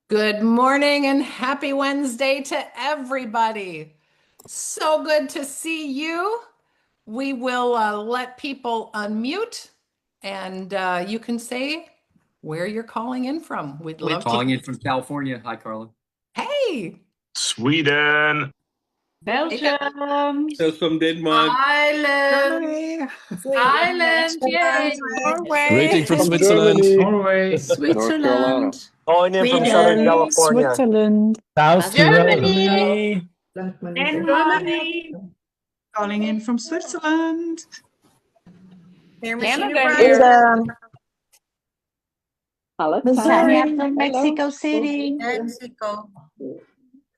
Good morning and happy Wednesday to everybody. So good to see you. We will let people unmute and you can say where you're calling in from. We'd We're love calling to. in from California. Hi, Carla. Hey, Sweden. Belgium. Those from Denmark. Ireland. Ireland. Yay. Norway. Greeting from From Switzerland. Germany, Norway. North Carolina, Switzerland. Calling in from Southern California. Switzerland, South Germany. Germany. Calling in from Switzerland. Canada here. Missouri, From Mexico City. Mexico.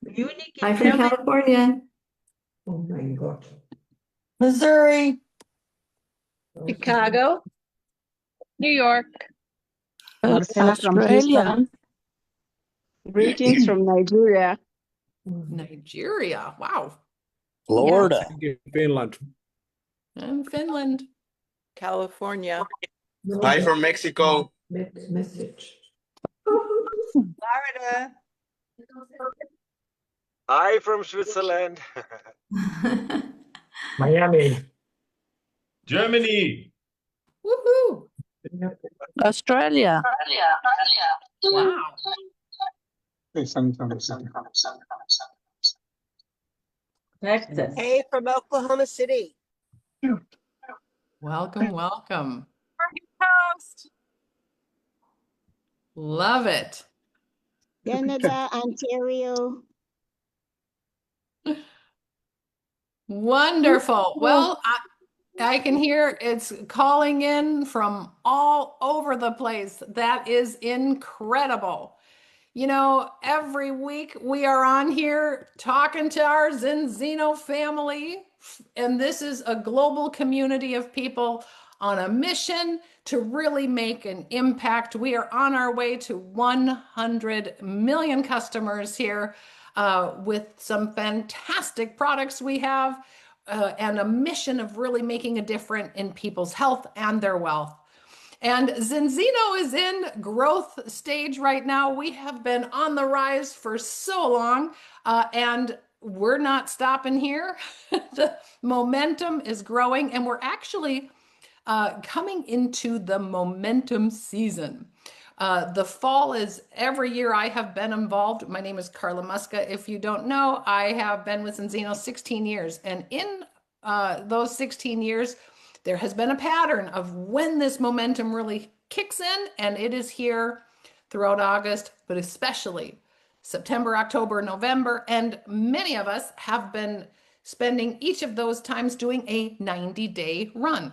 Munich. I'm from California. Oh my God. Missouri, Chicago. New York. Australia, Greetings from Nigeria. Nigeria. Wow. Florida. Finland. And Finland. California. Hi from Mexico. Message. Florida. Hi from Switzerland. Miami. Germany. Woohoo. Australia, Wow. Texas. Hey from Oklahoma City. Welcome, welcome. Coast. Love it. Canada, Ontario. Wonderful. Well, I can hear it's calling in from all over the place. That is incredible. You know, every week we are on here talking to our Zinzino family, and this is a global community of people on a mission to really make an impact. We are on our way to 100 million customers here with some fantastic products we have and a mission of really making a difference in people's health and their wealth. And Zinzino is in growth stage right now. We have been on the rise for so long, and we're not stopping here. The momentum is growing, and we're actually coming into the momentum season. The fall is every year I have been involved. My name is Carla Muska. If you don't know, I have been with Zinzino 16 years. And in those 16 years, there has been a pattern of when this momentum really kicks in, and it is here throughout August, but especially September, October, November. And many of us have been spending each of those times doing a 90-day run.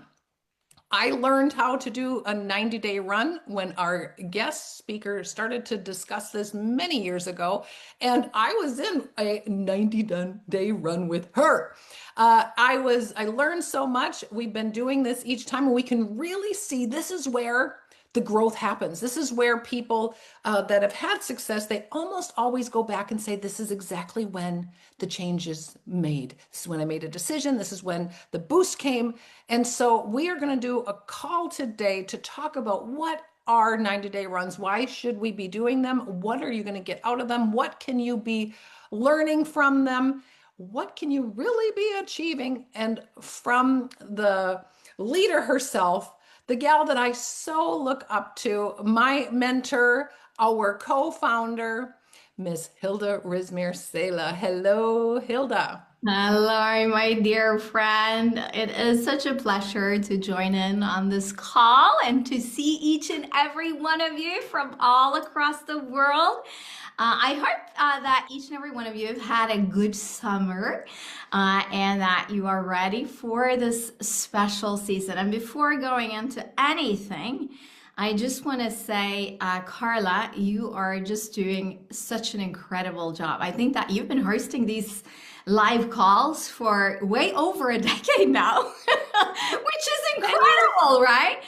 I learned how to do a 90-day run when our guest speaker started to discuss this many years ago, and I was in a 90-day run with her. I learned so much. We've been doing this each time, and we can really see this is where the growth happens. This is where people that have had success, they almost always go back and say, this is exactly when the change is made. This is when I made a decision. This is when the boost came. And so we are going to do a call today to talk about what are 90-day runs. Why should we be doing them? What are you going to get out of them? What can you be learning from them? What can you really be achieving? And from the leader herself, the gal that I so look up to, my mentor, our co-founder, Miss Hilde Saele. Hello, Hilda. Hello, my dear friend. It is such a pleasure to join in on this call and to see each and every one of you from all across the world. I hope that each and every one of you have had a good summer and that you are ready for this special season. And before going into anything, I just want to say, Carla, you are just doing such an incredible job. I think that you've been hosting these live calls for way over a decade now, which is incredible, right?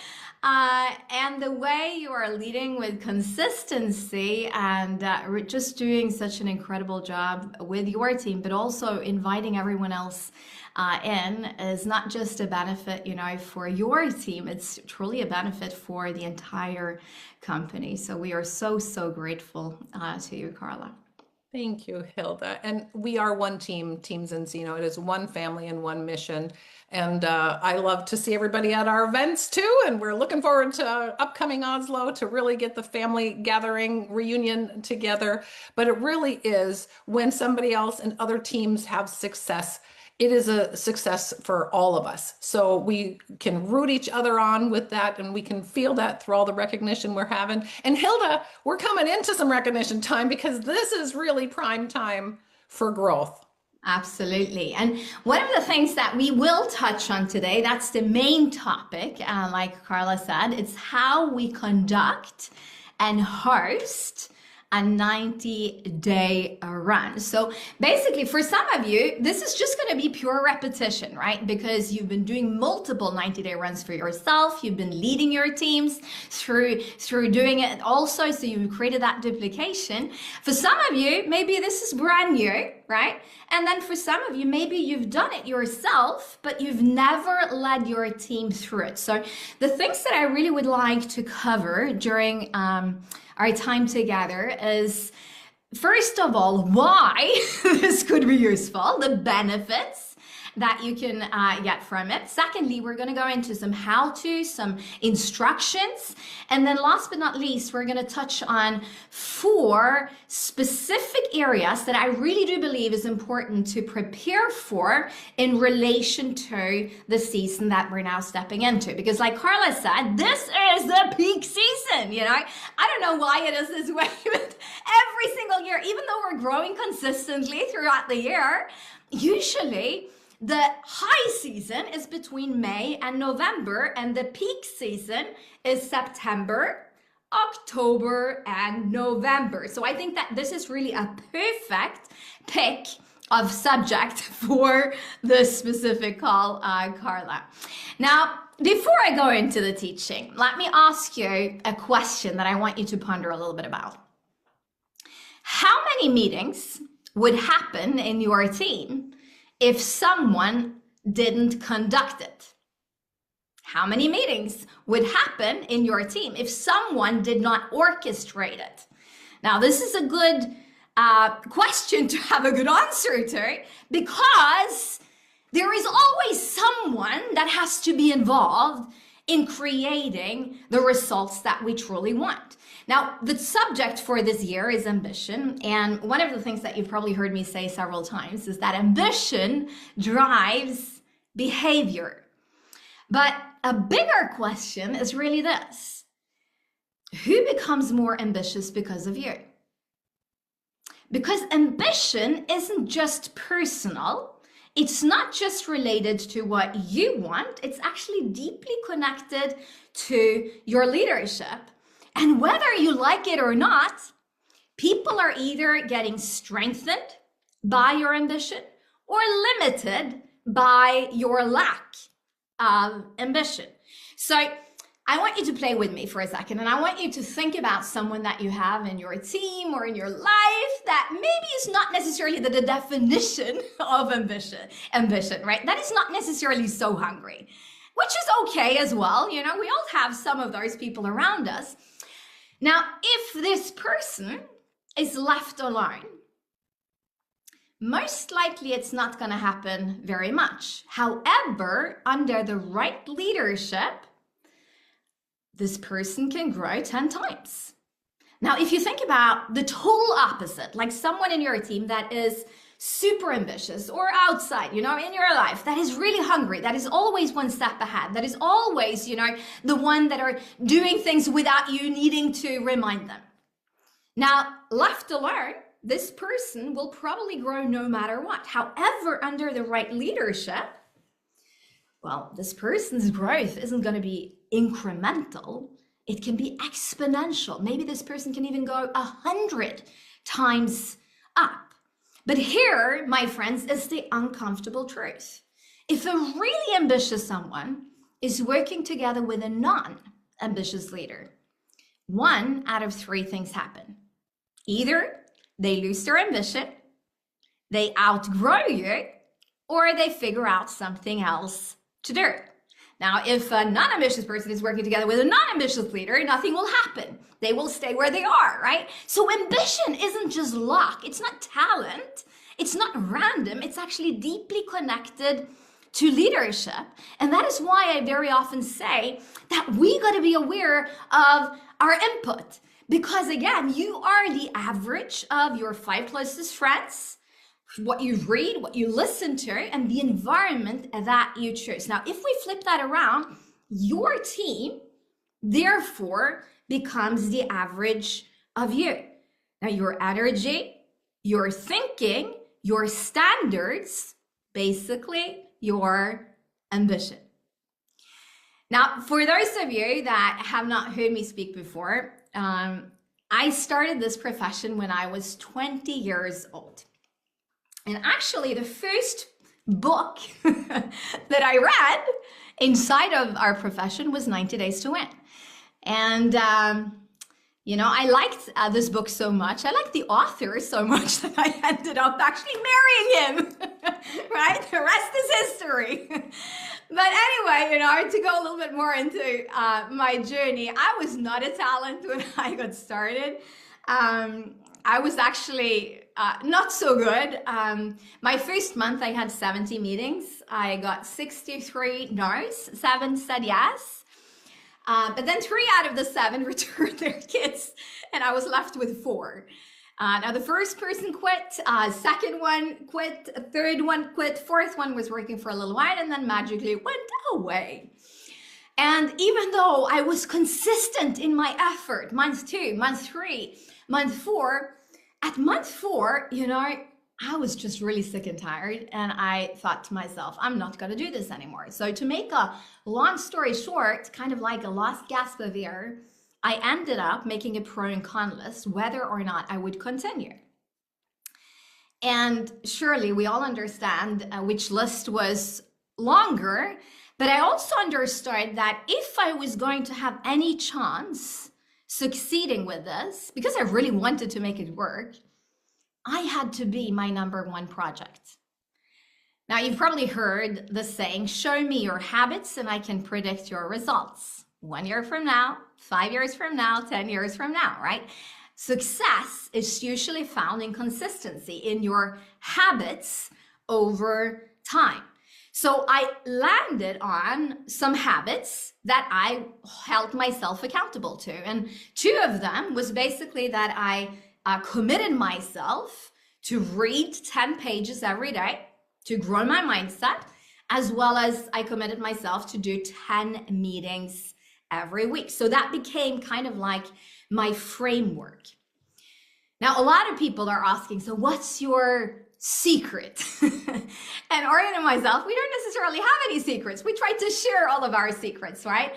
And the way you are leading with consistency and just doing such an incredible job with your team, but also inviting everyone else in is not just a benefit, you know, for your team, it's truly a benefit for the entire company. So we are so, so grateful to you, Carla. Thank you, Hilda. And we are one team, Team Zinzino. It is one family and one mission. And I love to see everybody at our events too. And we're looking forward to upcoming Oslo to really get the family gathering reunion together. But it really is when somebody else and other teams have success, it is a success for all of us. So we can root each other on with that, and we can feel that through all the recognition we're having. And Hilda, we're coming into some recognition time because this is really prime time for growth. Absolutely. And one of the things that we will touch on today, that's the main topic, like Carla said, it's how we conduct and host a 90-day run. So basically, for some of you, this is just going to be pure repetition, right? Because you've been doing multiple 90-day runs for yourself. You've been leading your teams through doing it also. So you've created that duplication. For some of you, maybe this is brand new, right? And then for some of you, maybe you've done it yourself, but you've never led your team through it. So the things that I really would like to cover during our time together is, first of all, why this could be useful, the benefits that you can get from it. Secondly, we're going to go into some how-to, some instructions. And then last but not least, we're going to touch on 4 specific areas that I really do believe is important to prepare for in relation to the season that we're now stepping into. Because like Carla said, this is the peak season, you know. I don't know why it is this way, but every single year, even though we're growing consistently throughout the year, usually the high season is between May and November, and the peak season is September, October, and November. So I think that this is really a perfect pick of subject for this specific call, Carla. Now, before I go into the teaching, let me ask you a question that I want you to ponder a little bit about. How many meetings would happen in your team if someone didn't conduct it? How many meetings would happen in your team if someone did not orchestrate it? Now, this is a good question to have a good answer to, because there is always someone that has to be involved in creating the results that we truly want. Now, the subject for this year is ambition. And one of the things that you've probably heard me say several times is that ambition drives behavior. But a bigger question is really this: who becomes more ambitious because of you? Because ambition isn't just personal. It's not just related to what you want. It's actually deeply connected to your leadership. And whether you like it or not, people are either getting strengthened by your ambition or limited by your lack of ambition. So I want you to play with me for a second, and I want you to think about someone that you have in your team or in your life that maybe is not necessarily the definition of ambition, right? That is not necessarily so hungry, which is okay as well. You know, we all have some of those people around us. Now, if this person is left alone, most likely it's not going to happen very much. However, under the right leadership, this person can grow 10 times. Now, if you think about the total opposite, like someone in your team that is super ambitious or outside, you know, in your life, that is really hungry, that is always one step ahead, that is always, you know, the one that are doing things without you needing to remind them. Now, left alone, this person will probably grow no matter what. However, under the right leadership, well, this person's growth isn't going to be incremental. It can be exponential. Maybe this person can even go 100 times up. But here, my friends, is the uncomfortable truth. If a really ambitious someone is working together with a ambitious leader, 1 out of 3 things happen. Either they lose their ambition, they outgrow you, or they figure out something else to do. Now, if a non-ambitious person is working together with a non-ambitious leader, nothing will happen. They will stay where they are, right? So ambition isn't just luck. It's not talent. It's not random. It's actually deeply connected to leadership. And that is why I very often say that we got to be aware of our input. Because again, you are the average of your 5 closest friends, what you read, what you listen to, and the environment that you choose. Now, if we flip that around, your team, therefore, becomes the average of you. Now, your energy, your thinking, your standards, basically your ambition. Now, for those of you that have not heard me speak before, I started this profession when I was 20 years old. And actually, the first book that I read inside of our profession was 90 Days to Win. And, you know, I liked this book so much. I liked the author so much that I ended up actually marrying him, right? The rest is history. But anyway, you know, to go a little bit more into my journey, I was not a talent when I got started. I was actually not so good. My first month, I had 70 meetings. I got 63 no's, 7 said yes. But then 3 out of the 7 returned their kids, and I was left with 4. Now the first person quit, second one quit, third one quit, fourth one was working for a little while and then magically went away. And even though I was consistent in my effort, month 2, month 3, month 4, at month 4, you know, I was just really sick and tired, and I thought to myself, I'm not going to do this anymore. So to make a long story short, kind of like a last gasp of air, I ended up making a pro and con list, whether or not I would continue. And surely we all understand which list was longer, but I also understood that if I was going to have any chance succeeding with this, because I really wanted to make it work, I had to be my #1 project. Now, you've probably heard the saying, show me your habits and I can predict your results. 1 year from now, 5 years from now, 10 years from now, right? Success is usually found in consistency, in your habits over time. So I landed on some habits that I held myself accountable to. And 2 of them was basically that I committed myself to read 10 pages every day to grow my mindset, as well as I committed myself to do 10 meetings every week. So that became kind of like my framework. Now, a lot of people are asking, so what's your secret? And Orion and myself, we don't necessarily have any secrets. We try to share all of our secrets, right?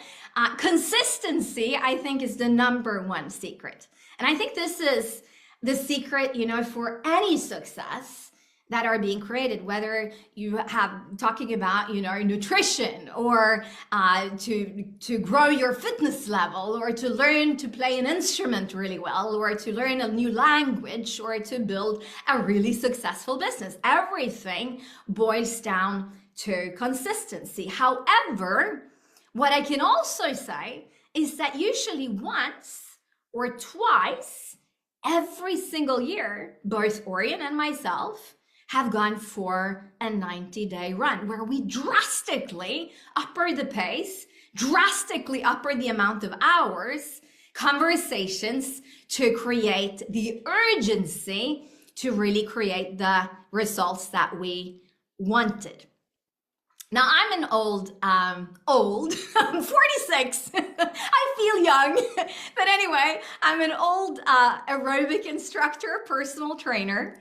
Consistency, I think, is the #1 secret. And I think this is the secret, you know, for any success that are being created, whether you have talking about, you know, nutrition, or to grow your fitness level, or to learn to play an instrument really well, or to learn a new language, or to build a really successful business. Everything boils down to consistency. However, what I can also say is that usually once or twice every single year, both Orion and myself have gone for a 90-day run where we drastically upper the pace, drastically upper the amount of hours, conversations, to create the urgency to really create the results that we wanted. Now, I'm an old, I'm 46. I feel young. But anyway, I'm an old aerobic instructor, personal trainer.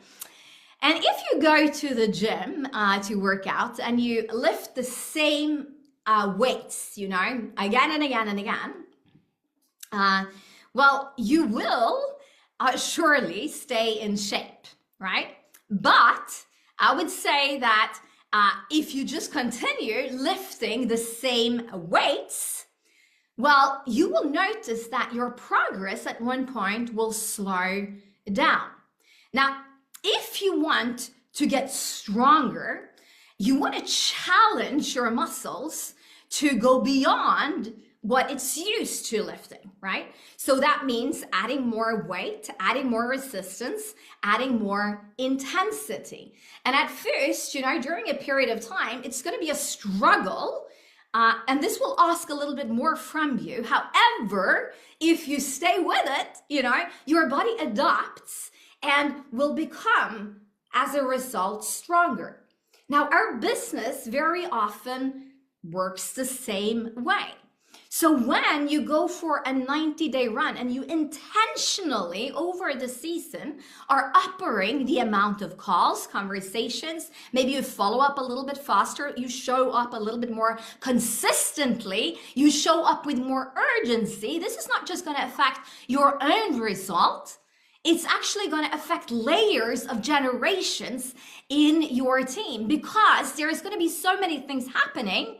And if you go to the gym to work out and you lift the same weights, you know, again and again and again, well, you will surely stay in shape, right? But I would say that if you just continue lifting the same weights, well, you will notice that your progress at one point will slow down. Now, if you want to get stronger, you want to challenge your muscles to go beyond what it's used to lifting, right? So that means adding more weight, adding more resistance, adding more intensity. And at first, during a period of time, it's going to be a struggle. And this will ask a little bit more from you. However, if you stay with it, your body adapts and will become, as a result, stronger. Now, our business very often works the same way. So when you go for a 90-day run and you intentionally over the season are upping the amount of calls, conversations, maybe you follow up a little bit faster, you show up a little bit more consistently, you show up with more urgency, this is not just going to affect your own result, it's actually going to affect layers of generations in your team, because there's going to be so many things happening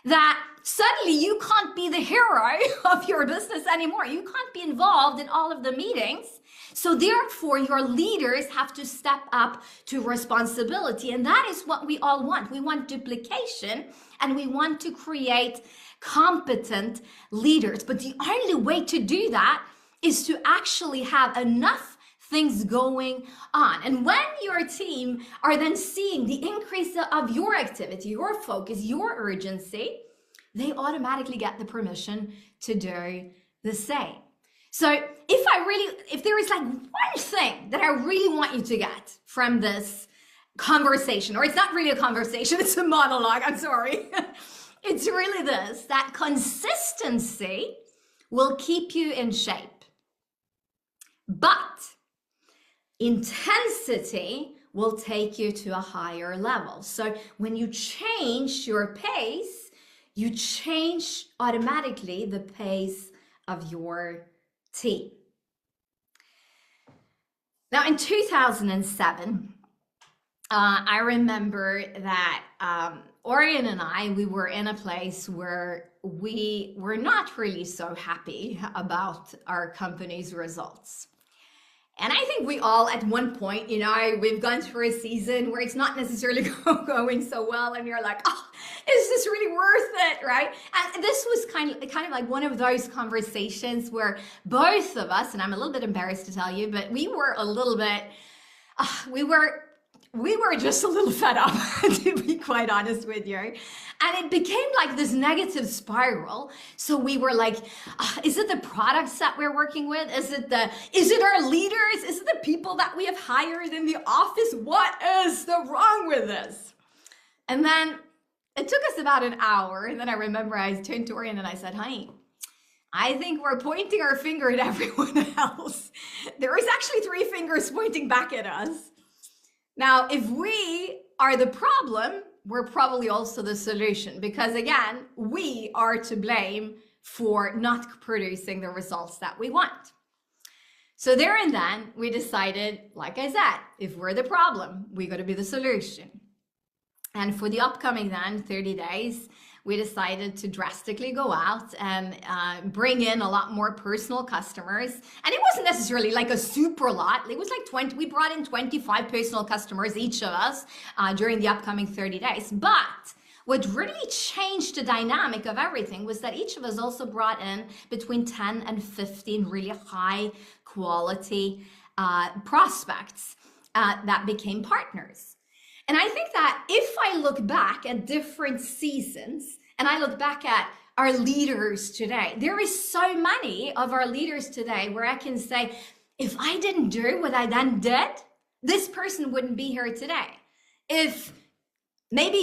that suddenly you can't be the hero of your business anymore. You can't be involved in all of the meetings. So therefore, your leaders have to step up to responsibility. And that is what we all want. We want duplication, and we want to create competent leaders. But the only way to do that is to actually have enough things going on. And when your team are then seeing the increase of your activity, your focus, your urgency, they automatically get the permission to do the same. So if there is like one thing that I really want you to get from this conversation, or it's not really a conversation, it's a monologue, I'm sorry. It's really this, that consistency will keep you in shape, but intensity will take you to a higher level. So when you change your pace, you change automatically the pace of your team. Now in 2007, I remember that Orion and I, we were in a place where we were not really so happy about our company's results. And I think we all at one point, we've gone through a season where it's not necessarily going so well, and you're like, oh, is this really worth it, right? And this was kind of like one of those conversations where both of us, and I'm a little bit embarrassed to tell you, but we were a little bit, we were just a little fed up, to be quite honest with you. And it became like this negative spiral. So we were like, is it the products that we're working with? Is it our leaders? Is it the people that we have hired in the office? What is wrong with this? And then it took us about an hour. And then I remember I turned to Orion and I said, honey, I think we're pointing our finger at everyone else. There is actually 3 fingers pointing back at us. Now, if we are the problem, we're probably also the solution, because again, we are to blame for not producing the results that we want. So there and then we decided, like I said, if we're the problem, we got to be the solution. And for the upcoming then 30 days, we decided to drastically go out and bring in a lot more personal customers. And it wasn't necessarily like a super lot. It was like 20, we brought in 25 personal customers, each of us, during the upcoming 30 days. But what really changed the dynamic of everything was that each of us also brought in between 10 and 15 really high quality prospects that became partners. And I think that if I look back at different seasons and I look back at our leaders today, there is so many of our leaders today where I can say, if I didn't do what I then did, this person wouldn't be here today. Maybe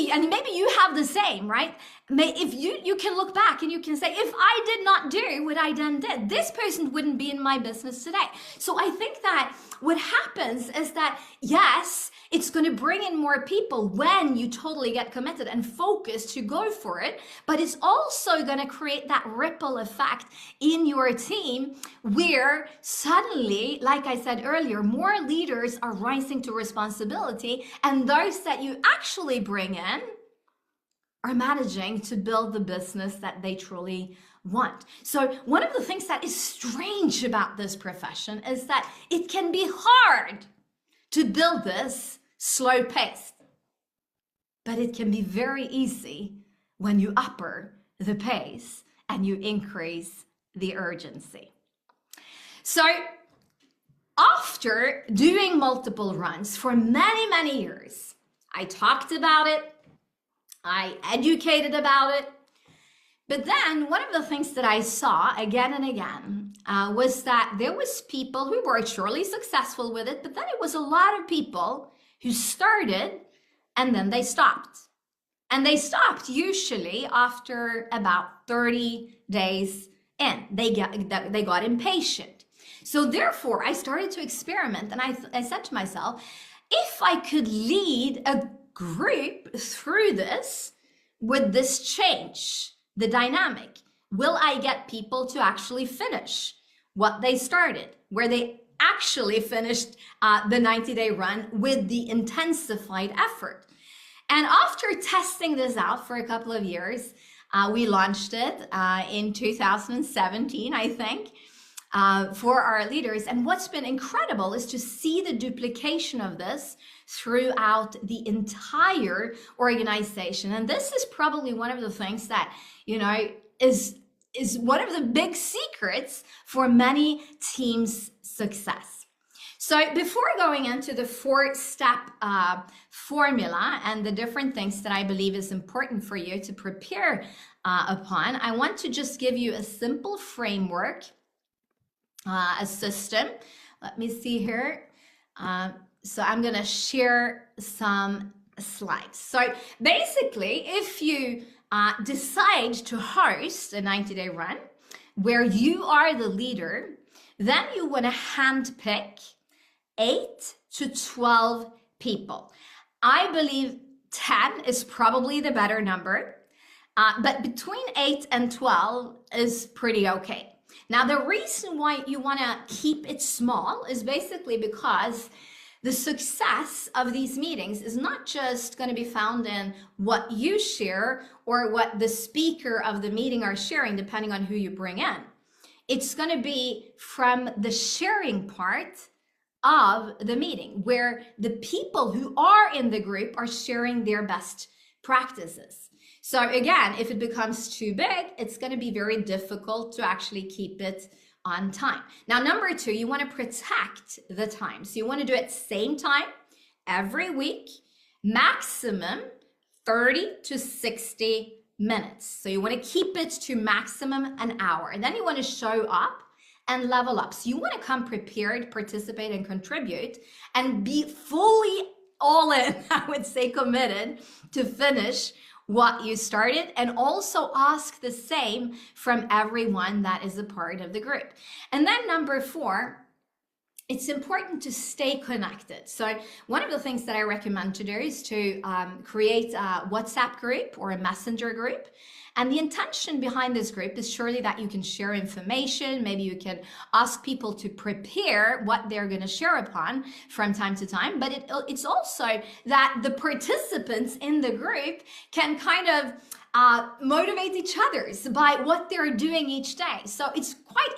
you have the same, right? If you can look back and you can say, if I did not do what I then did, this person wouldn't be in my business today. So I think that what happens is that, yes, it's going to bring in more people when you totally get committed and focused to go for it. But it's also going to create that ripple effect in your team where suddenly, like I said earlier, more leaders are rising to responsibility. And those that you actually bring in are managing to build the business that they truly want. So one of the things that is strange about this profession is that it can be hard to build this slow pace, but it can be very easy when you upper the pace and you increase the urgency. So after doing multiple runs for many, many years, I talked about it, I educated about it, but then one of the things that I saw again and again was that there was people who were surely successful with it, but then it was a lot of people who started and then they stopped. And they stopped usually after about 30 days in. They got impatient. So therefore, I started to experiment, and I said to myself, if I could lead a group through this, with this change, the dynamic, will I get people to actually finish what they started, where they actually finished the 90-day run with the intensified effort? And after testing this out for a couple of years, we launched it in 2017, I think, for our leaders. And what's been incredible is to see the duplication of this throughout the entire organization. And this is probably one of the things that, is one of the big secrets for many teams' success. So before going into the 4-step formula and the different things that I believe is important for you to prepare upon, I want to just give you a simple framework, a system. Let me see here. So I'm going to share some slides. So basically, if you decide to host a 90-day run where you are the leader, then you want to handpick 8 to 12 people. I believe 10 is probably the better number, but between 8 and 12 is pretty okay. Now, the reason why you want to keep it small is basically because the success of these meetings is not just going to be found in what you share or what the speaker of the meeting are sharing, depending on who you bring in. It's going to be from the sharing part of the meeting, where the people who are in the group are sharing their best practices. So again, if it becomes too big, it's going to be very difficult to actually keep it on time. Now, number 2, you want to protect the time. So you want to do it same time every week, maximum 30 to 60 minutes. So you want to keep it to maximum an hour. And then you want to show up and level up. So you want to come prepared, participate, and contribute, and be fully all in, I would say, committed to finish what you started, and also ask the same from everyone that is a part of the group. And then number 4, it's important to stay connected. So one of the things that I recommend to do is to create a WhatsApp group or a messenger group. And the intention behind this group is surely that you can share information. Maybe you can ask people to prepare what they're going to share upon from time to time. But it's also that the participants in the group can kind of motivate each other by what they're doing each day. So it's quite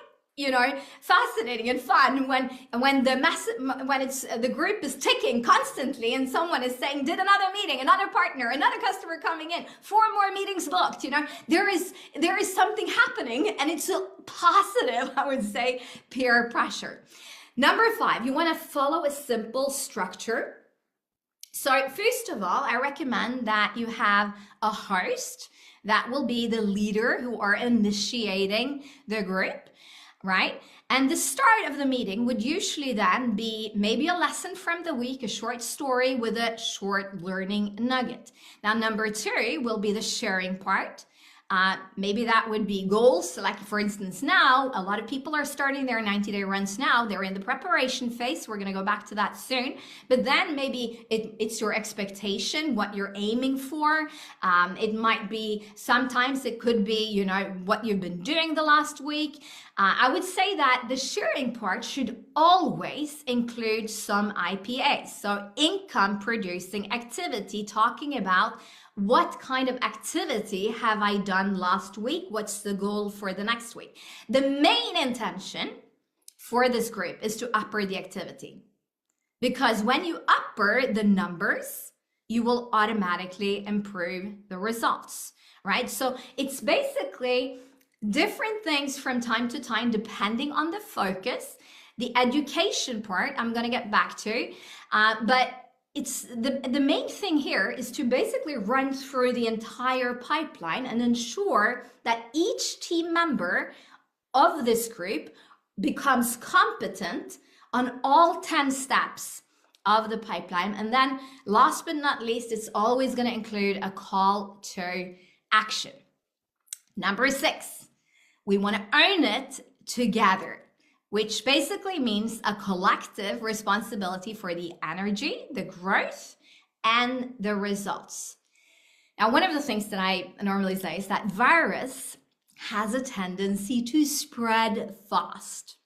fascinating and fun when the group is ticking constantly and someone is saying, did another meeting, another partner, another customer coming in, 4 more meetings booked. There is something happening, and it's a positive, I would say, peer pressure. Number 5, you want to follow a simple structure. So first of all, I recommend that you have a host that will be the leader who are initiating the group. Right? And the start of the meeting would usually then be maybe a lesson from the week, a short story with a short learning nugget. Now, number 2 will be the sharing part. Maybe that would be goals. Like, for instance, now, a lot of people are starting their 90-day runs now. They're in the preparation phase. We're going to go back to that soon. But then maybe it's your expectation, what you're aiming for. It might be, sometimes it could be, what you've been doing the last week. I would say that the sharing part should always include some IPAs. So income producing activity, talking about what kind of activity have I done last week? What's the goal for the next week? The main intention for this group is to upper the activity, because when you upper the numbers, you will automatically improve the results, right? So it's basically different things from time to time, depending on the focus. The education part, I'm going to get back to, but it's the main thing here is to basically run through the entire pipeline and ensure that each team member of this group becomes competent on all 10 steps of the pipeline. And then last but not least, it's always going to include a call to action. Number 6, we want to own it together, which basically means a collective responsibility for the energy, the growth, and the results. Now, one of the things that I normally say is that virus has a tendency to spread fast.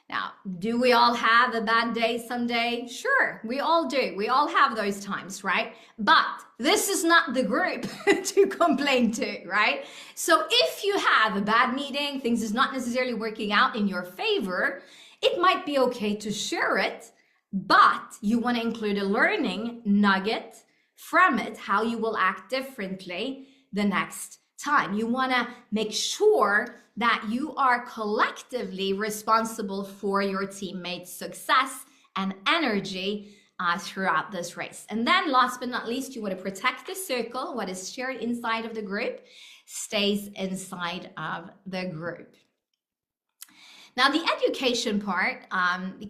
Now, do we all have a bad day someday? Sure, we all do. We all have those times, right? But this is not the group to complain to, right? So if you have a bad meeting, things is not necessarily working out in your favor, it might be okay to share it, but you want to include a learning nugget from it, how you will act differently the next time. You want to make sure that you are collectively responsible for your teammates' success and energy throughout this race. And then last but not least, you want to protect the circle. What is shared inside of the group stays inside of the group. Now, the education part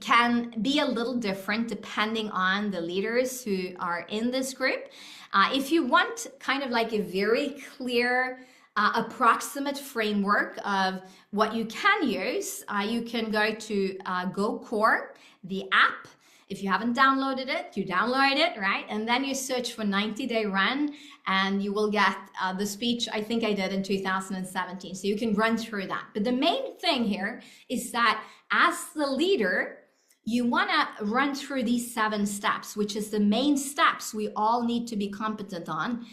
can be a little different depending on the leaders who are in this group. If you want kind of like a very clear approximate framework of what you can use, you can go to GoCore, the app. If you haven't downloaded it, you download it, right? And then you search for 90-day run and you will get the speech I think I did in 2017. So you can run through that. But the main thing here is that as the leader, you want to run through these 7 steps, which is the main steps we all need to be competent on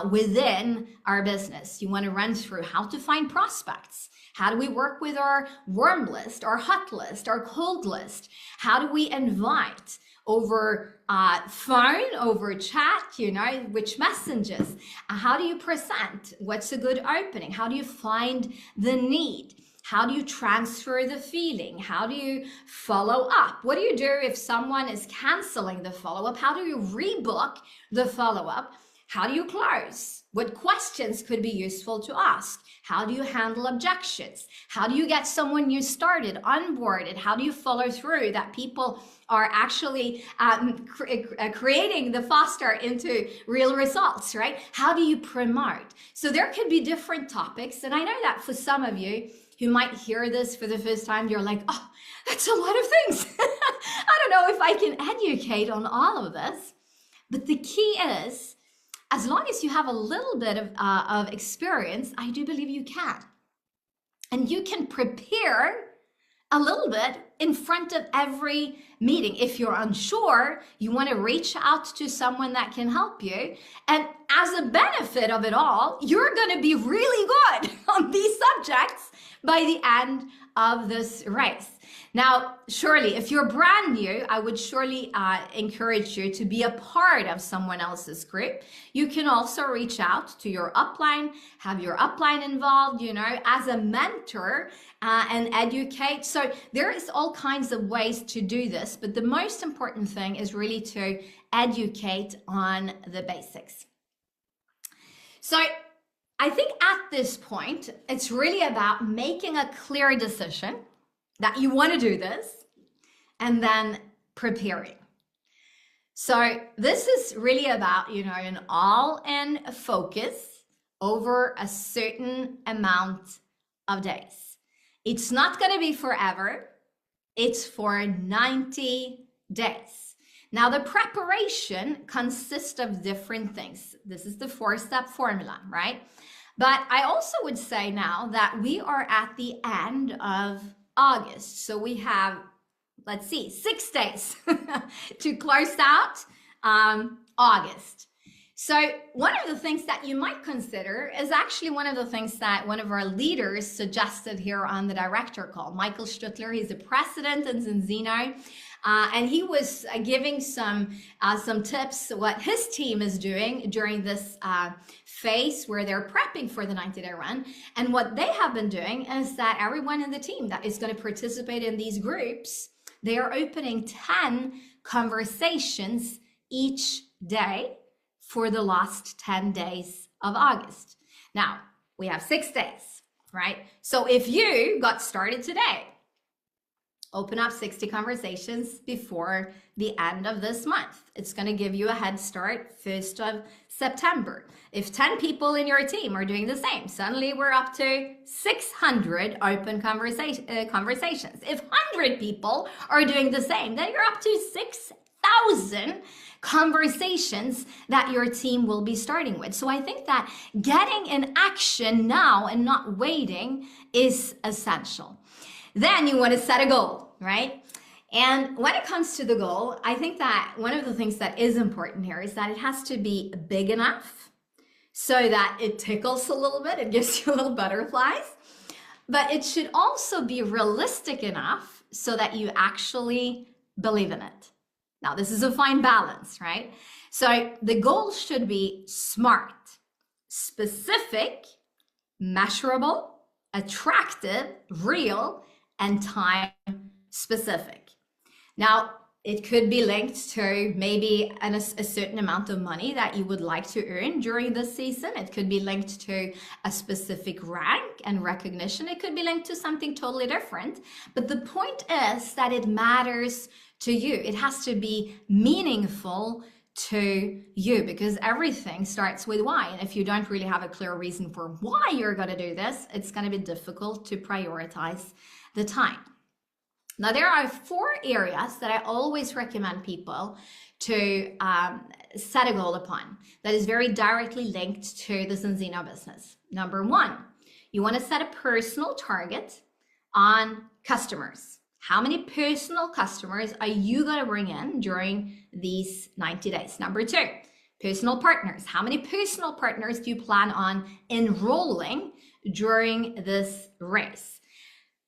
within our business. You want to run through how to find prospects. How do we work with our warm list, our hot list, our cold list? How do we invite over phone, over chat, which messages? How do you present? What's a good opening? How do you find the need? How do you transfer the feeling? How do you follow up? What do you do if someone is canceling the follow-up? How do you rebook the follow-up? How do you close? What questions could be useful to ask? How do you handle objections? How do you get someone new started, onboarded? How do you follow through that people are actually creating the foster into real results, right? How do you promote? So there could be different topics. And I know that for some of you who might hear this for the first time, you're like, oh, that's a lot of things. I don't know if I can educate on all of this. But the key is, as long as you have a little bit of experience, I do believe you can. And you can prepare a little bit in front of every meeting. If you're unsure, you want to reach out to someone that can help you. And as a benefit of it all, you're going to be really good on these subjects by the end of this race. Now, surely, if you're brand new, I would surely encourage you to be a part of someone else's group. You can also reach out to your upline, have your upline involved, as a mentor and educate. So there is all kinds of ways to do this, but the most important thing is really to educate on the basics. So I think at this point, it's really about making a clear decision that you want to do this, and then preparing. So this is really about, an all-in focus over a certain amount of days. It's not going to be forever. It's for 90 days. Now, the preparation consists of different things. This is the 4-step formula, right? But I also would say now that we are at the end of August. So we have, 6 days to close out August. So one of the things that you might consider is actually one of the things that one of our leaders suggested here on the director call. Michael Stuttler, he's the president in Zinzino, and he was giving some tips what his team is doing during this phase where they're prepping for the 90-day run. And what they have been doing is that everyone in the team that is going to participate in these groups, they are opening 10 conversations each day for the last 10 days of August. Now, we have 6 days, right? So if you got started today, open up 60 conversations before the end of this month. It's going to give you a head start 1st of September. If 10 people in your team are doing the same, suddenly we're up to 600 open conversations. If 100 people are doing the same, then you're up to 6,000 conversations that your team will be starting with. So I think that getting in action now and not waiting is essential. Then you want to set a goal, right? And when it comes to the goal, I think that one of the things that is important here is that it has to be big enough so that it tickles a little bit, it gives you little butterflies, but it should also be realistic enough so that you actually believe in it. Now, this is a fine balance, right? So the goal should be smart, specific, measurable, attractive, real, and time specific. Now, it could be linked to maybe a certain amount of money that you would like to earn during this season. It could be linked to a specific rank and recognition. It could be linked to something totally different. But the point is that it matters to you. It has to be meaningful to you, because everything starts with why. And if you don't really have a clear reason for why you're going to do this, it's going to be difficult to prioritize the time. Now, there are 4 areas that I always recommend people to set a goal upon that is very directly linked to the Zinzino business. Number 1, you want to set a personal target on customers. How many personal customers are you going to bring in during these 90 days? Number 2, personal partners. How many personal partners do you plan on enrolling during this race?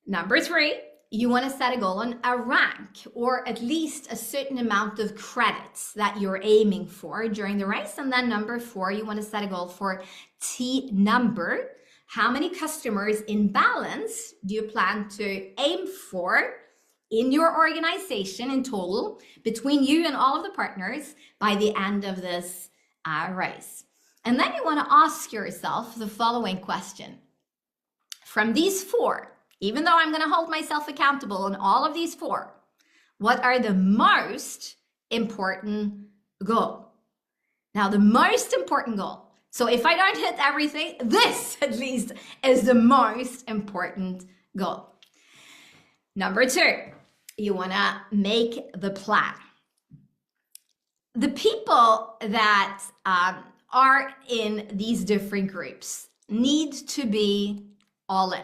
Number 3, you want to set a goal on a rank, or at least a certain amount of credits that you're aiming for during the race. And then number 4, you want to set a goal for T number. How many customers in balance do you plan to aim for in your organization in total between you and all of the partners by the end of this race? And then you want to ask yourself the following question. From these 4, even though I'm going to hold myself accountable on all of these 4, what are the most important goal? Now, the most important goal. So if I don't hit everything, this at least is the most important goal. Number 2, you want to make the plan. The people that are in these different groups need to be all in.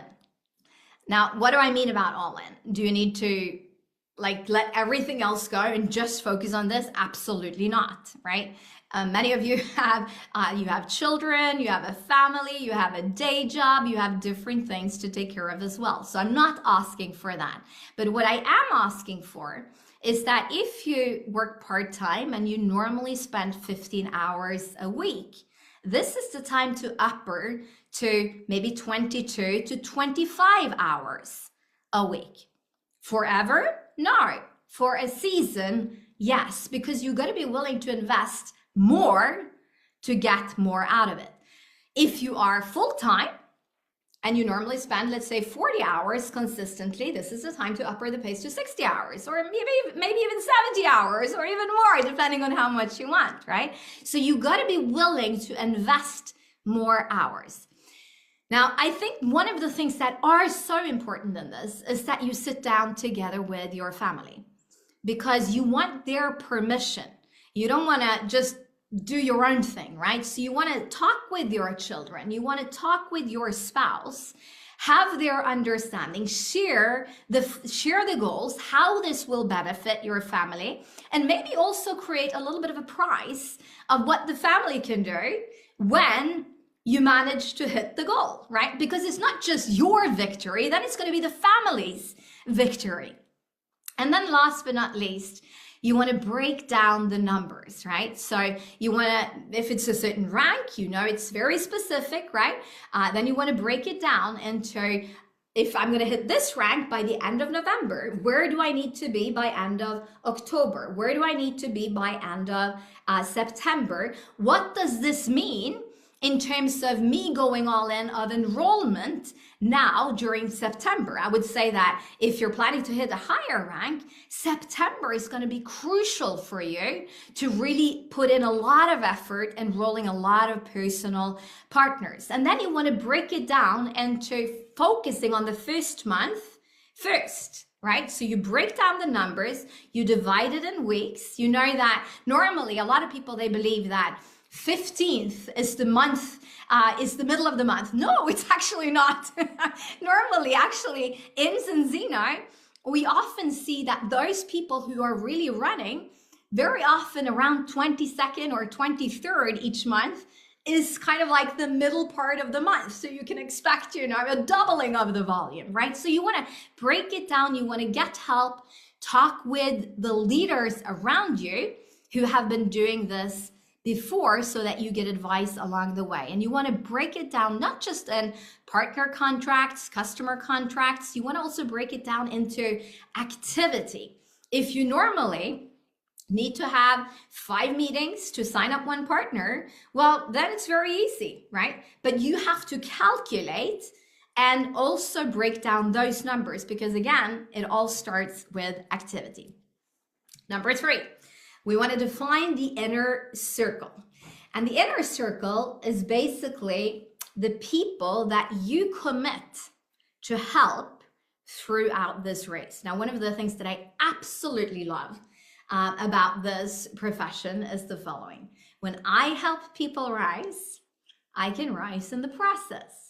Now, what do I mean about all in? Do you need to let everything else go and just focus on this? Absolutely not, right? Many of you have children, you have a family, you have a day job, you have different things to take care of as well. So I'm not asking for that. But what I am asking for is that if you work part-time and you normally spend 15 hours a week, this is the time to upper to maybe 22 to 25 hours a week. Forever? No. For a season? Yes, because you got to be willing to invest more to get more out of it. If you are full-time and you normally spend, let's say, 40 hours consistently, this is the time to upper the pace to 60 hours, or maybe even 70 hours, or even more, depending on how much you want, right? So you got to be willing to invest more hours. Now, I think one of the things that are so important in this is that you sit down together with your family, because you want their permission. You don't want to just do your own thing, right? So you want to talk with your children. You want to talk with your spouse. have their understanding, share the goals, how this will benefit your family, and maybe also create a little bit of a prize of what the family can do when you manage to hit the goal, right? Because it's not just your victory, then it's going to be the family's victory. And then last but not least, you want to break down the numbers, right? So you want to, if it's a certain rank, you know, it's very specific, right? Then you want to break it down into, if I'm going to hit this rank by the end of November, where do I need to be by end of October? Where do I need to be by end of September? What does this mean in terms of me going all in of enrollment now during September? I would say that if you're planning to hit a higher rank, September is going to be crucial for you to really put in a lot of effort enrolling a lot of personal partners. And then you want to break it down into focusing on the first month first, right? So you break down the numbers, you divide it in weeks. You know that normally a lot of people, they believe that 15th is the month, is the middle of the month. No, it's actually not. Normally, actually, in Zinzino, we often see that those people who are really running, very often around 22nd or 23rd each month, is kind of like the middle part of the month. So you can expect, you know, a doubling of the volume, right? So you want to break it down. You want to get help, talk with the leaders around you who have been doing this before, so that you get advice along the way. And you want to break it down, not just in partner contracts, customer contracts, you want to also break it down into activity. If you normally need to have 5 meetings to sign up one partner, well, then it's very easy, right? But you have to calculate and also break down those numbers, because again, it all starts with activity. Number 3. We want to define the inner circle. And the inner circle is basically the people that you commit to help throughout this race. Now, one of the things that I absolutely love about this profession is the following. When I help people rise, I can rise in the process.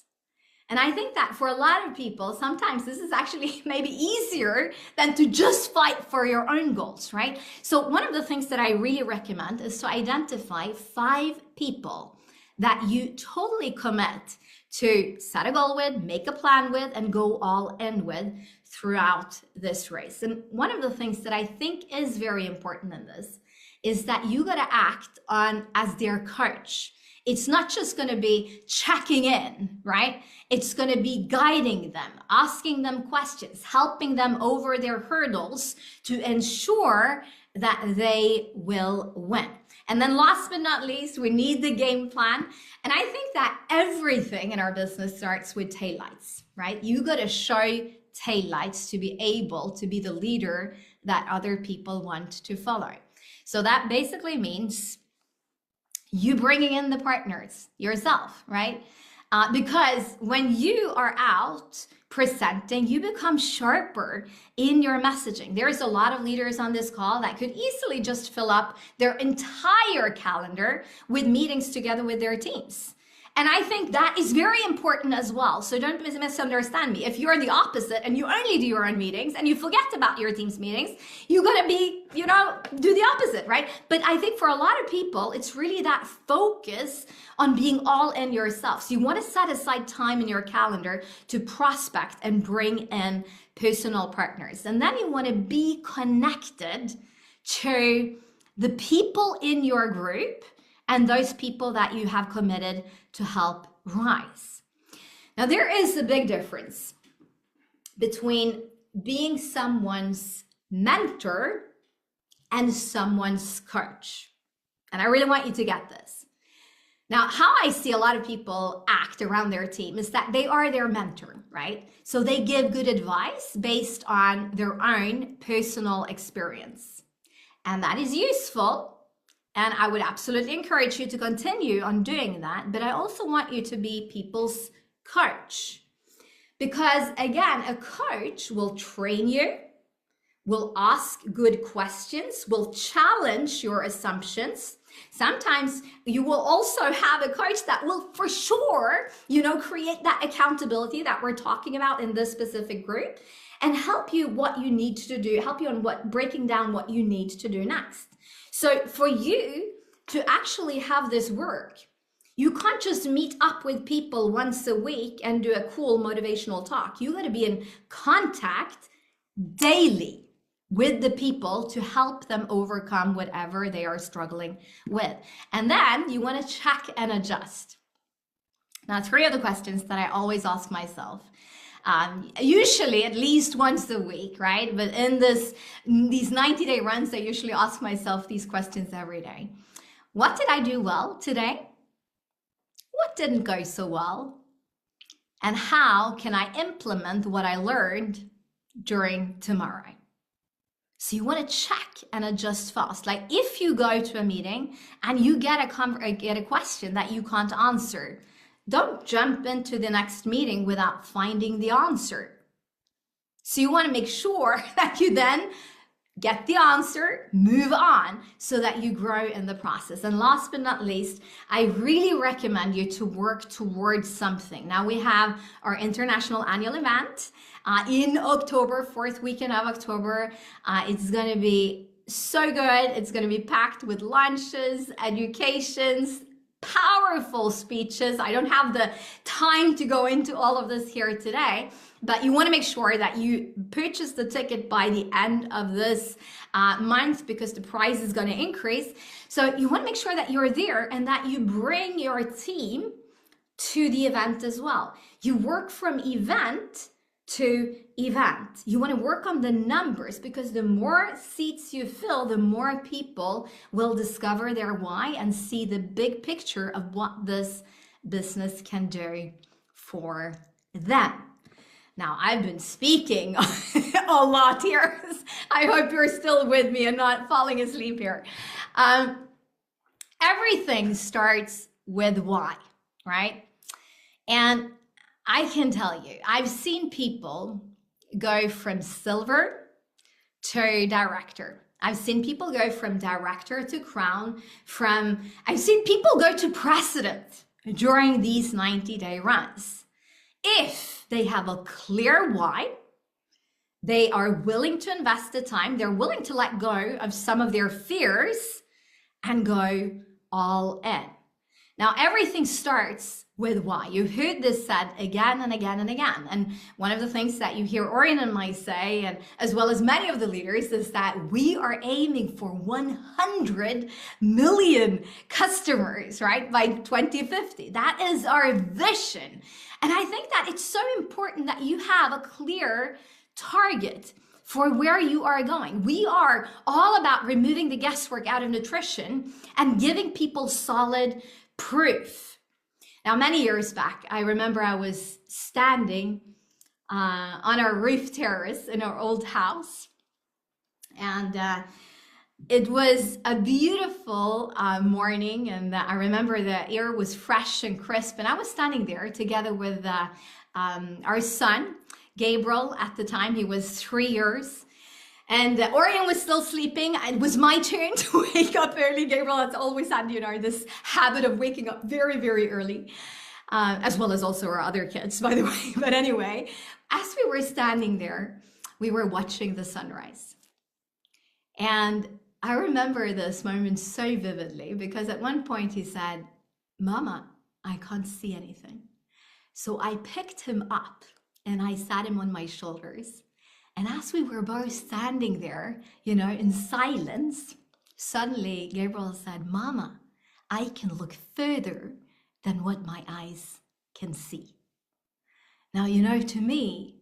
And I think that for a lot of people, sometimes this is actually maybe easier than to just fight for your own goals, right? So one of the things that I really recommend is to identify 5 people that you totally commit to set a goal with, make a plan with, and go all in with throughout this race. And one of the things that I think is very important in this is that you got to act on as their coach. It's not just going to be checking in, right? It's going to be guiding them, asking them questions, helping them over their hurdles to ensure that they will win. And then last but not least, we need the game plan. And I think that everything in our business starts with taillights, right? You got to show taillights to be able to be the leader that other people want to follow. So that basically means you bringing in the partners yourself, right? Because when you are out presenting, you become sharper in your messaging. There's a lot of leaders on this call that could easily just fill up their entire calendar with meetings together with their teams. And I think that is very important as well. So don't misunderstand me. If you're the opposite and you only do your own meetings and you forget about your team's meetings, you're going to be, do the opposite, right? But I think for a lot of people, it's really that focus on being all in yourself. So you want to set aside time in your calendar to prospect and bring in personal partners. And then you want to be connected to the people in your group and those people that you have committed to help rise. Now, there is a big difference between being someone's mentor and someone's coach. And I really want you to get this. Now, how I see a lot of people act around their team is that they are their mentor, right? So they give good advice based on their own personal experience. And that is useful. And I would absolutely encourage you to continue on doing that. But I also want you to be people's coach. Because again, a coach will train you, will ask good questions, will challenge your assumptions. Sometimes you will also have a coach that will for sure, create that accountability that we're talking about in this specific group and help you what you need to do, help you on breaking down what you need to do next. So for you to actually have this work, you can't just meet up with people once a week and do a cool motivational talk. You got to be in contact daily with the people to help them overcome whatever they are struggling with. And then you want to check and adjust. Now, 3 other questions that I always ask myself. Usually at least once a week, right? But in these 90-day runs, I usually ask myself these questions every day. What did I do well today? What didn't go so well? And how can I implement what I learned during tomorrow? So you want to check and adjust fast. Like if you go to a meeting and you get a question that you can't answer, don't jump into the next meeting without finding the answer. So you want to make sure that you then get the answer, move on, so that you grow in the process. And last but not least, I really recommend you to work towards something. Now we have our international annual event in October, 4th weekend of October. It's going to be so good. It's going to be packed with lunches, educations, powerful speeches. I don't have the time to go into all of this here today, but you want to make sure that you purchase the ticket by the end of this month because the price is going to increase. So you want to make sure that you're there and that you bring your team to the event as well. You work from event to event. You want to work on the numbers because the more seats you fill, the more people will discover their why and see the big picture of what this business can do for them. Now, I've been speaking a lot here. I hope you're still with me and not falling asleep here. Everything starts with why, right? And I can tell you, I've seen people go from silver to director. I've seen people go from director to crown. I've seen people go to president during these 90-day runs. If they have a clear why, they are willing to invest the time, they're willing to let go of some of their fears and go all in. Now, everything starts with why. You've heard this said again and again and again. And one of the things that you hear Orion and I say, and as well as many of the leaders, is that we are aiming for 100 million customers, right, by 2050. That is our vision. And I think that it's so important that you have a clear target for where you are going. We are all about removing the guesswork out of nutrition and giving people solid proof. Now, many years back, I remember I was standing on our roof terrace in our old house. And it was a beautiful morning. And I remember the air was fresh and crisp. And I was standing there together with our son, Gabriel, at the time. He was 3 years. And Orion was still sleeping. It was my turn to wake up early. Gabriel has always had, this habit of waking up very, very early, as well as also our other kids, by the way. But anyway, as we were standing there, we were watching the sunrise. And I remember this moment so vividly because at one point he said, "Mama, I can't see anything." So I picked him up and I sat him on my shoulders. And as we were both standing there, in silence, suddenly Gabriel said, "Mama, I can look further than what my eyes can see." Now, to me,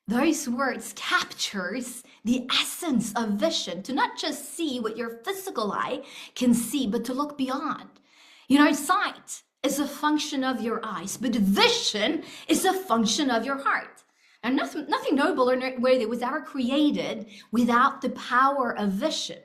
those words captures the essence of vision, to not just see what your physical eye can see, but to look beyond. Sight is a function of your eyes, but vision is a function of your heart. And nothing noble or worthy was ever created without the power of vision.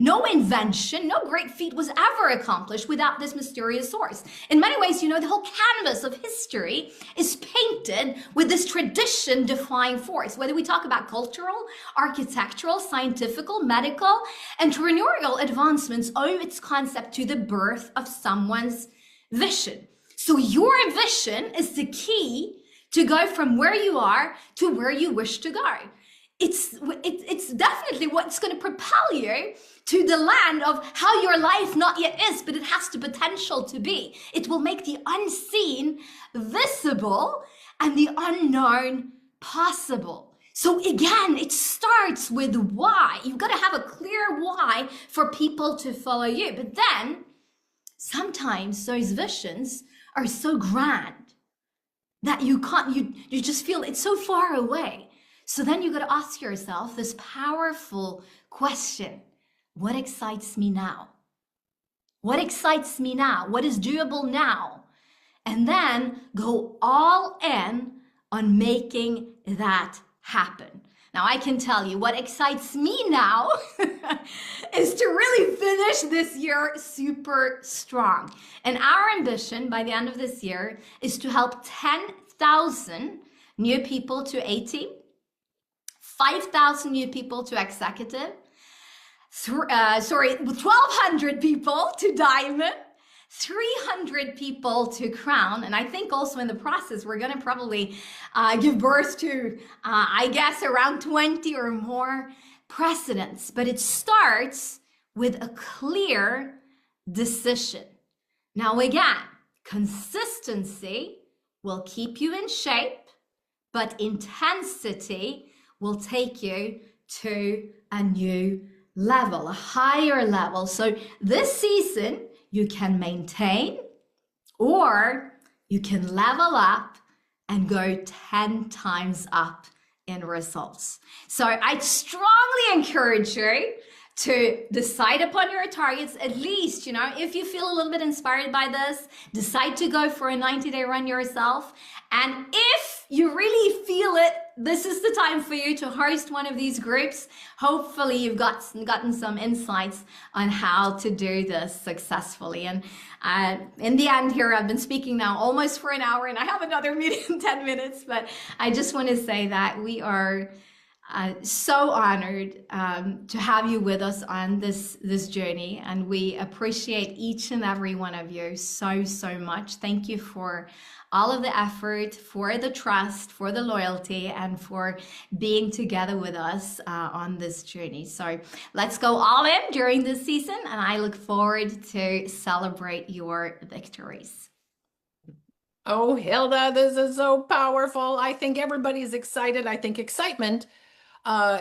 No invention, no great feat was ever accomplished without this mysterious source. In many ways, the whole canvas of history is painted with this tradition-defying force. Whether we talk about cultural, architectural, scientific, medical, entrepreneurial advancements owe its concept to the birth of someone's vision. So your vision is the key to go from where you are to where you wish to go. It's definitely what's going to propel you to the land of how your life not yet is, but it has the potential to be. It will make the unseen visible and the unknown possible. So again, it starts with why. You've got to have a clear why for people to follow you. But then sometimes those visions are so grand that you just feel it's so far away. So then you got to ask yourself this powerful question. What excites me now? What excites me now? What is doable now? And then go all in on making that happen. Now, I can tell you what excites me now is to really finish this year super strong. And our ambition by the end of this year is to help 10,000 new people to A-team, 5,000 new people to executive, 1,200 people to diamond, 300 people to crown. And I think also in the process, we're going to probably give birth to, I guess, around 20 or more presidents. But it starts with a clear decision. Now, again, consistency will keep you in shape, but intensity will take you to a new level, a higher level. So this season, you can maintain or you can level up and go 10 times up in results. So I strongly encourage you to decide upon your targets. At least, if you feel a little bit inspired by this, decide to go for a 90-day run yourself. And if you really feel it, this is the time for you to host one of these groups. Hopefully you've gotten some insights on how to do this successfully. And in the end here, I've been speaking now almost for an hour and I have another meeting in 10 minutes, but I just want to say that we are so honored to have you with us on this journey, and we appreciate each and every one of you so much. Thank you for all of the effort, for the trust, for the loyalty, and for being together with us on this journey. So let's go all in during this season, and I look forward to celebrate your victories. Oh, Hilde, this is so powerful. I think everybody's excited. I think excitement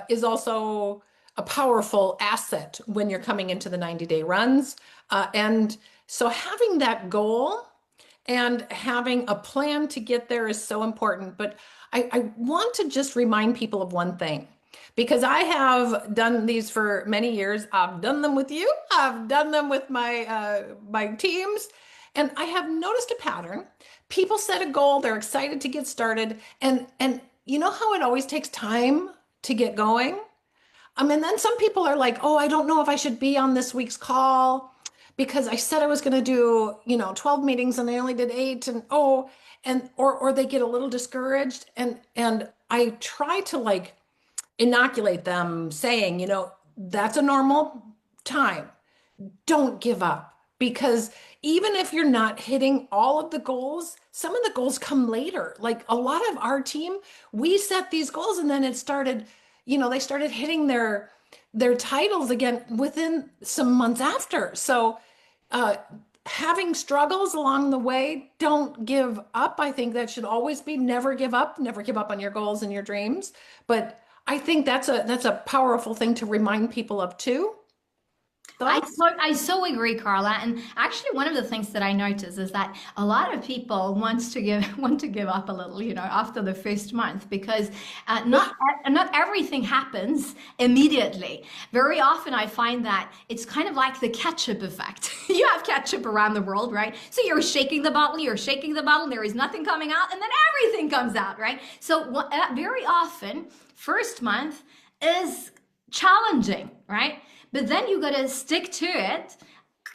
is also a powerful asset when you're coming into the 90-day runs. And so having that goal and having a plan to get there is so important. But I want to just remind people of one thing, because I have done these for many years. I've done them with you. I've done them with my teams. And I have noticed a pattern. People set a goal, they're excited to get started. And you know how it always takes time to get going? Then some people are like, oh, I don't know if I should be on this week's call because I said I was going to do, 12 meetings and I only did 8, or they get a little discouraged. And I try to inoculate them saying, that's a normal time. Don't give up, because even if you're not hitting all of the goals, some of the goals come later. Like a lot of our team, we set these goals and then it started, they started hitting their titles again within some months after. So having struggles along the way, don't give up. I think that should always be never give up on your goals and your dreams. But I think that's a powerful thing to remind people of too. I so agree, Carla. And actually, one of the things that I notice is that a lot of people want to give up a little, after the first month, because not everything happens immediately. Very often, I find that it's kind of like the ketchup effect. You have ketchup around the world, right? So you're shaking the bottle, there is nothing coming out, and then everything comes out, right? So very often, first month is challenging, right? but then you got to stick to it,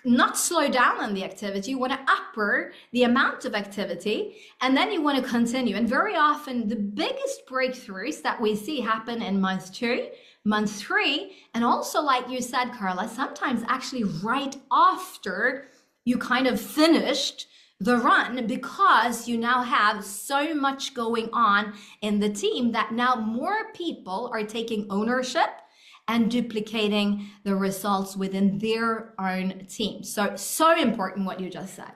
not slow down on the activity. You want to upper the amount of activity, and then you want to continue. And very often the biggest breakthroughs that we see happen in month 2, month 3, and also, like you said, Carla, sometimes actually right after you kind of finished the run, because you now have so much going on in the team that now more people are taking ownership and duplicating the results within their own team. So important what you just said.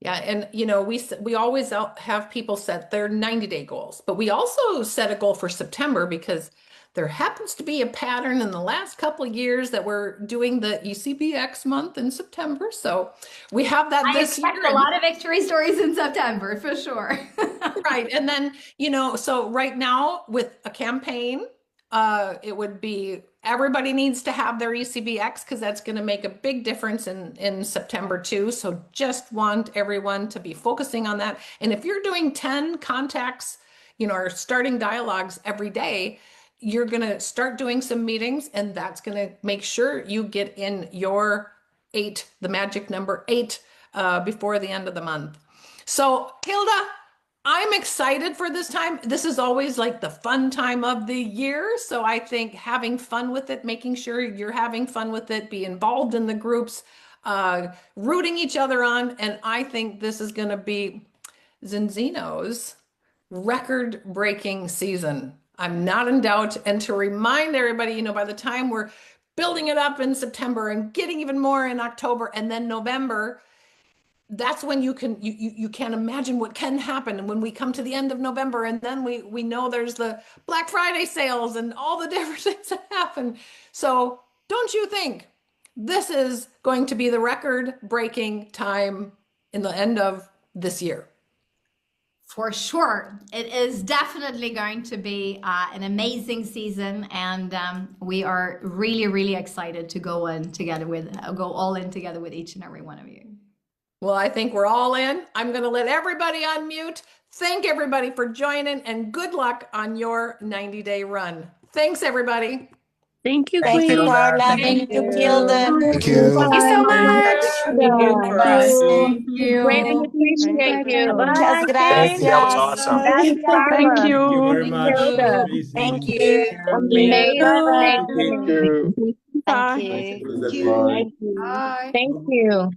Yeah, and you know, we always have people set their 90-day goals, but we also set a goal for September because there happens to be a pattern in the last couple of years that we're doing the ECBX month in September. So we have that this year. A lot of victory stories in September, for sure. Right. And then, you know, so right now with a campaign, it would be everybody needs to have their ECBX because that's going to make a big difference in September too. So just want everyone to be focusing on that. And if you're doing 10 contacts, you know, or starting dialogues every day, you're going to start doing some meetings, and that's going to make sure you get in your 8, the magic number 8, before the end of the month. So Hilda, I'm excited for this time. This is always like the fun time of the year. So I think having fun with it, making sure you're having fun with it, be involved in the groups, rooting each other on. And I think this is going to be Zinzino's record-breaking season. I'm not in doubt. And to remind everybody, you know, by the time we're building it up in September and getting even more in October and then November, that's when you can't imagine what can happen. And when we come to the end of November, and then we know there's the Black Friday sales and all the different things that happen. So don't you think this is going to be the record-breaking time in the end of this year? For sure. It is definitely going to be an amazing season, and we are really, really excited to go all in together with each and every one of you. Well, I think we're all in. I'm going to let everybody unmute. Thank everybody for joining, and good luck on your 90-day run. Thanks, everybody. Thank you, Thank you, Queen. Carla. Thank you, Hilde. Thank you. Thank you so much. Thank you. Greatly appreciate you. Muchas Thank you. That was awesome. Thank you. Thank you very much. Amazing. Thank you. Thank you. Bye. Bye. Thank you.